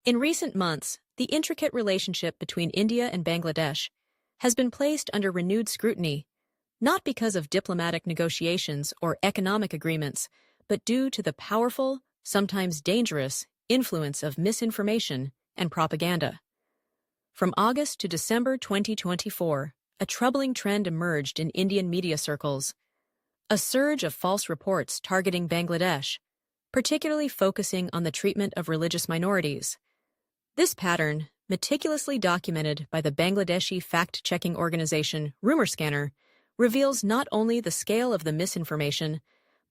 In recent months, the intricate relationship between India and Bangladesh has been placed under renewed scrutiny, not because of diplomatic negotiations or economic agreements, but due to the powerful, sometimes dangerous, influence of misinformation and propaganda. From August to December 2024, a troubling trend emerged in Indian media circles. A surge of false reports targeting Bangladesh, particularly focusing on the treatment of religious minorities. This pattern, meticulously documented by the Bangladeshi fact-checking organization Rumor Scanner, reveals not only the scale of the misinformation,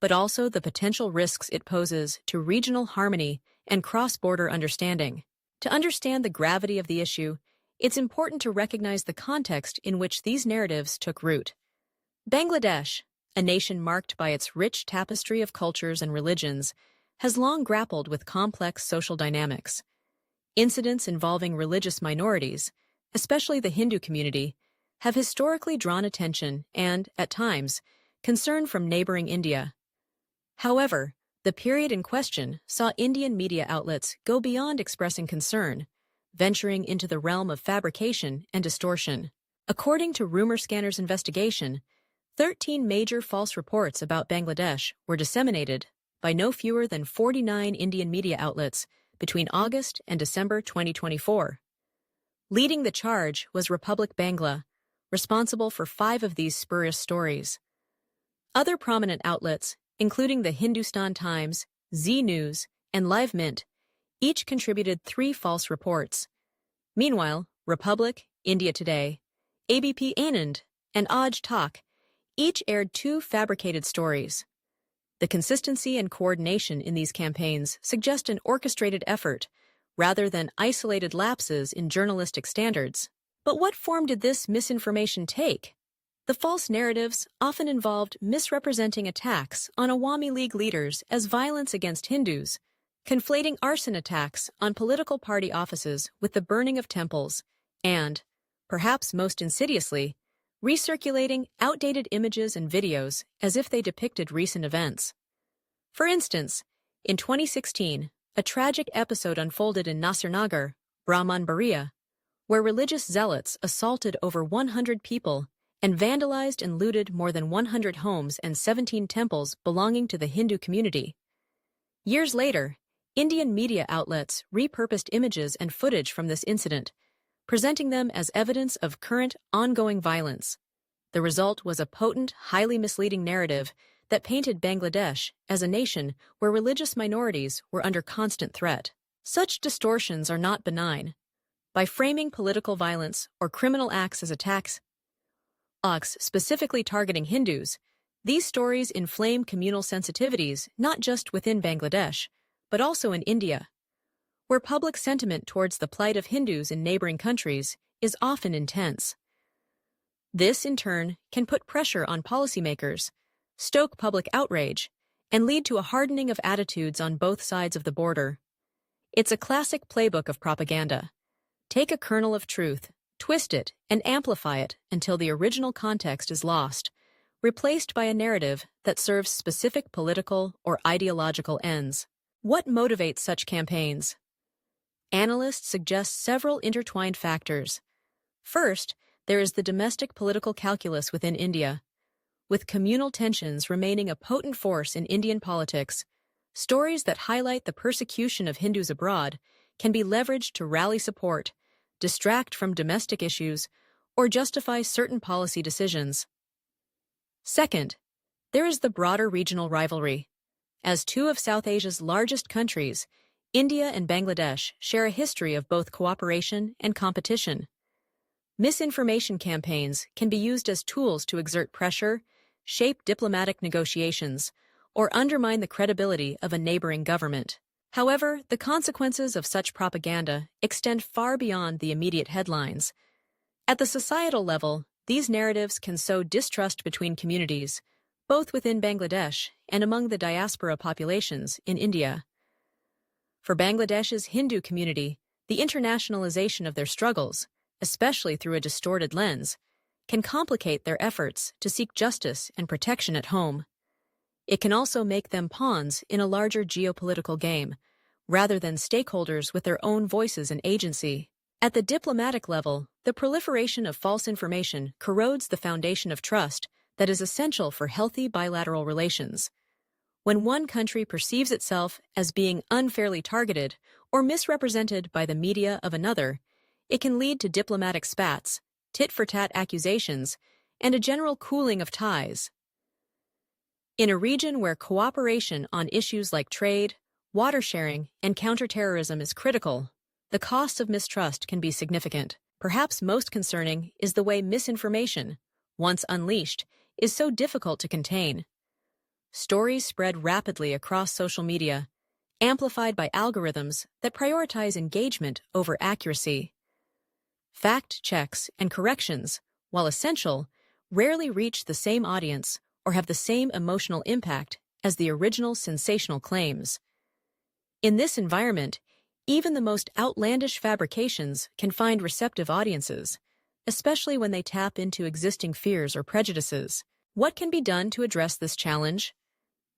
but also the potential risks it poses to regional harmony and cross-border understanding. To understand the gravity of the issue, it's important to recognize the context in which these narratives took root. Bangladesh, a nation marked by its rich tapestry of cultures and religions, has long grappled with complex social dynamics. Incidents involving religious minorities, especially the Hindu community, have historically drawn attention and, at times, concern from neighboring India. However, the period in question saw Indian media outlets go beyond expressing concern, venturing into the realm of fabrication and distortion. According to Rumor Scanner's investigation, 13 major false reports about Bangladesh were disseminated by no fewer than 49 Indian media outlets between August and December 2024. Leading the charge was Republic Bangla, responsible for 5 of these spurious stories. Other prominent outlets, including the Hindustan Times, Zee News, and Live Mint, each contributed 3 false reports. Meanwhile, Republic, India Today, ABP Anand, and Aaj Tak each aired 2 fabricated stories. The consistency and coordination in these campaigns suggest an orchestrated effort, rather than isolated lapses in journalistic standards. But what form did this misinformation take? The false narratives often involved misrepresenting attacks on Awami League leaders as violence against Hindus, conflating arson attacks on political party offices with the burning of temples, and, perhaps most insidiously, recirculating outdated images and videos as if they depicted recent events. For instance, in 2016, a tragic episode unfolded in Nasirnagar, Brahmanbaria, where religious zealots assaulted over 100 people and vandalized and looted more than 100 homes and 17 temples belonging to the Hindu community. Years later, Indian media outlets repurposed images and footage from this incident, presenting them as evidence of current, ongoing violence. The result was a potent, highly misleading narrative that painted Bangladesh as a nation where religious minorities were under constant threat. Such distortions are not benign. By framing political violence or criminal acts as attacks specifically targeting Hindus, these stories inflame communal sensitivities not just within Bangladesh, but also in India, where public sentiment towards the plight of Hindus in neighboring countries is often intense. This, in turn, can put pressure on policymakers, stoke public outrage, and lead to a hardening of attitudes on both sides of the border. It's a classic playbook of propaganda. Take a kernel of truth, twist it, and amplify it until the original context is lost, replaced by a narrative that serves specific political or ideological ends. What motivates such campaigns? Analysts suggest several intertwined factors. First, there is the domestic political calculus within India. With communal tensions remaining a potent force in Indian politics, stories that highlight the persecution of Hindus abroad can be leveraged to rally support, distract from domestic issues, or justify certain policy decisions. Second, there is the broader regional rivalry. As 2 of South Asia's largest countries, India and Bangladesh share a history of both cooperation and competition. Misinformation campaigns can be used as tools to exert pressure, shape diplomatic negotiations, or undermine the credibility of a neighboring government. However, the consequences of such propaganda extend far beyond the immediate headlines. At the societal level, these narratives can sow distrust between communities, both within Bangladesh and among the diaspora populations in India. For Bangladesh's Hindu community, the internationalization of their struggles, especially through a distorted lens, can complicate their efforts to seek justice and protection at home. It can also make them pawns in a larger geopolitical game, rather than stakeholders with their own voices and agency. At the diplomatic level, the proliferation of false information corrodes the foundation of trust that is essential for healthy bilateral relations. When one country perceives itself as being unfairly targeted or misrepresented by the media of another, it can lead to diplomatic spats, tit-for-tat accusations, and a general cooling of ties. In a region where cooperation on issues like trade, water sharing, and counterterrorism is critical, the cost of mistrust can be significant. Perhaps most concerning is the way misinformation, once unleashed, is so difficult to contain. Stories spread rapidly across social media, amplified by algorithms that prioritize engagement over accuracy. Fact checks and corrections, while essential, rarely reach the same audience or have the same emotional impact as the original sensational claims. In this environment, even the most outlandish fabrications can find receptive audiences, especially when they tap into existing fears or prejudices. What can be done to address this challenge?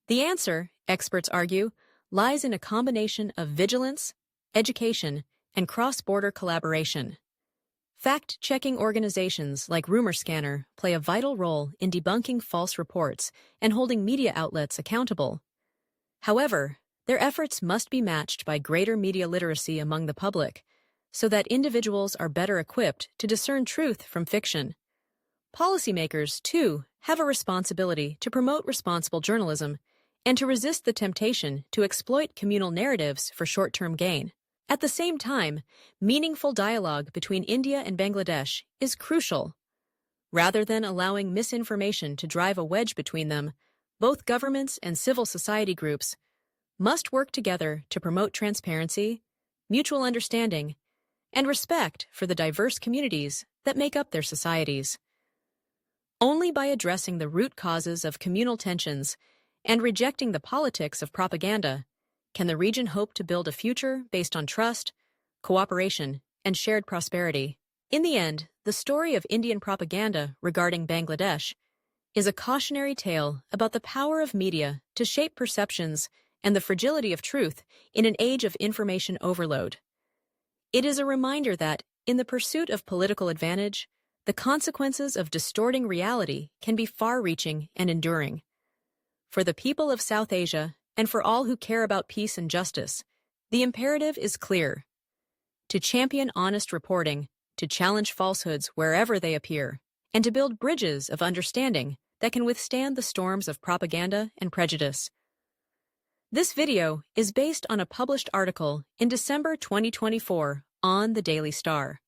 The answer, experts argue, lies in a combination of vigilance, education, and cross-border collaboration. Fact-checking organizations like Rumor Scanner play a vital role in debunking false reports and holding media outlets accountable. However, their efforts must be matched by greater media literacy among the public, so that individuals are better equipped to discern truth from fiction. Policymakers, too, have a responsibility to promote responsible journalism and to resist the temptation to exploit communal narratives for short-term gain. At the same time, meaningful dialogue between India and Bangladesh is crucial. Rather than allowing misinformation to drive a wedge between them, both governments and civil society groups must work together to promote transparency, mutual understanding, and respect for the diverse communities that make up their societies. Only by addressing the root causes of communal tensions and rejecting the politics of propaganda can the region hope to build a future based on trust, cooperation, and shared prosperity. In the end, the story of Indian propaganda regarding Bangladesh is a cautionary tale about the power of media to shape perceptions and the fragility of truth in an age of information overload. It is a reminder that, in the pursuit of political advantage, the consequences of distorting reality can be far-reaching and enduring. For the people of South Asia, and for all who care about peace and justice, the imperative is clear: to champion honest reporting, to challenge falsehoods wherever they appear, and to build bridges of understanding that can withstand the storms of propaganda and prejudice. This video is based on a published article in December 2024 on the Daily Star.